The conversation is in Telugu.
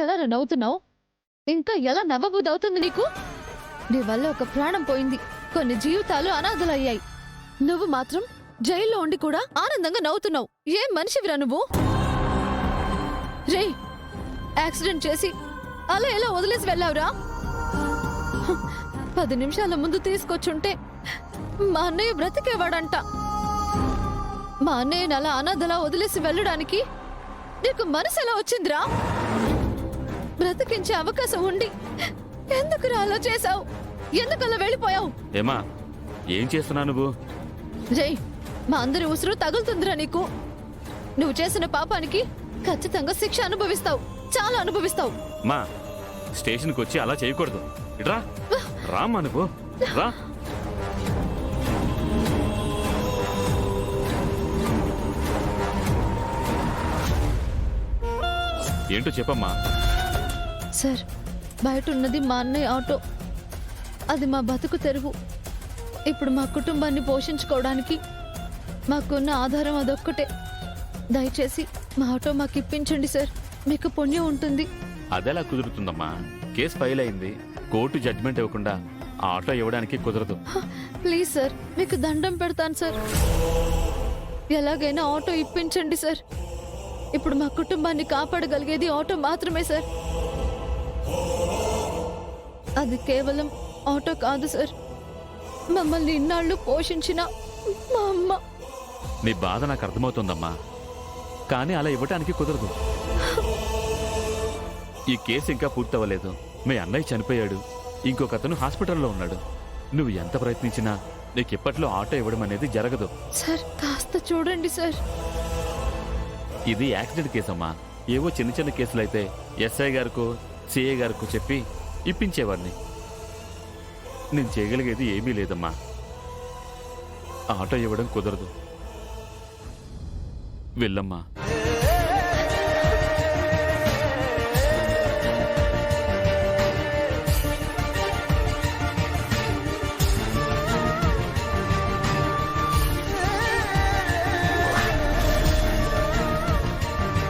ఎలా నవ్వుతున్నావు? ఇంకా ఎలా నవ్వబుద్ధి అవుతుంది నీకు? నీ వల్ల ఒక ప్రాణం పోయింది, కొన్ని జీవితాలు అనాథలయ్యాయి. నువ్వు మాత్రం జైల్లో ఉండి కూడా ఆనందంగా నవ్వుతున్నావు. ఏం మనిషివిరా నువ్వు? రేయ్, యాక్సిడెంట్ చేసి అలా ఎలా వదిలేసి వెళ్ళావురా? 10 నిమిషాల ముందు తీసుకొచ్చుంటే మా అన్నయ్య బ్రతికేవాడంట. మా అన్నయ్యని అలా అనాథలా వదిలేసి వెళ్ళడానికి నీకు మనసు ఎలా వచ్చిందిరా? బ్రతికించే అవకాశం ఉండి ఎందుకు అలా చేశావు? ఎందుకు అలా వెళ్ళిపోయావు? ఏమా, ఏం చేస్తున్నావు నువ్వు? రేయ్, మా అందరి ఉసురు తగులుతుందిరా నీకు. నువ్వు చేసిన పాపానికి ఖచ్చితంగా శిక్ష అనుభవిస్తావు, చాలా అనుభవిస్తావు. మా స్టేషన్కి వచ్చి అలా చేయకూడదు. ఇట్రా, రామ్మా నువ్వు రా. ఏంటో చెప్పమ్మా. సార్, బయట ఉన్నది మా అన్నయ్య ఆటో. అది మా బతుకు తెరువు. ఇప్పుడు మా కుటుంబాన్ని పోషించుకోవడానికి మాకున్న ఆధారం అదొక్కటే. దయచేసి మా ఆటో మాకు ఇప్పించండి సార్, మీకు పుణ్యం ఉంటుంది. అదెలా కుదురుతుందమ్మా? కేసు ఫైల్ అయింది, కోర్టు జడ్జిమెంట్ ఇవ్వకుండా ఆ ఆటో ఇవ్వడానికి కుదరదు. ప్లీజ్ సార్, మీకు దండం పెడతాను సార్. ఎలాగైనా ఆటో ఇప్పించండి సార్. ఇప్పుడు మా కుటుంబాన్ని కాపాడగలిగేది ఆటో మాత్రమే సార్. అది కేవలం ఆటో కాదు సార్, మమ్మల్ని ఇన్నాళ్ళు పోషించిన మా అమ్మ. నీ బాధ నాకు అర్థమవుతుందమ్మా, కానీ అలా ఇవ్వటానికి కుదరదు. ఈ కేసు ఇంకా పూర్తవ్వలేదు. మీ అన్నయ్య చనిపోయాడు, ఇంకొక అతను హాస్పిటల్లో ఉన్నాడు. నువ్వు ఎంత ప్రయత్నించినా నీకు ఇప్పట్లో ఆటో ఇవ్వడం అనేది జరగదు. సార్, కాస్త చూడండి సార్. ఇది యాక్సిడెంట్ కేసమ్మా. ఏవో చిన్న చిన్న కేసులైతే ఎస్ఐ గారికో సిఐ గారికో చెప్పి ఇప్పించేవాడిని. నేను చేయగలిగేది ఏమీ లేదమ్మా. ఆటో ఇవ్వడం కుదరదు. వెళ్ళమ్మా.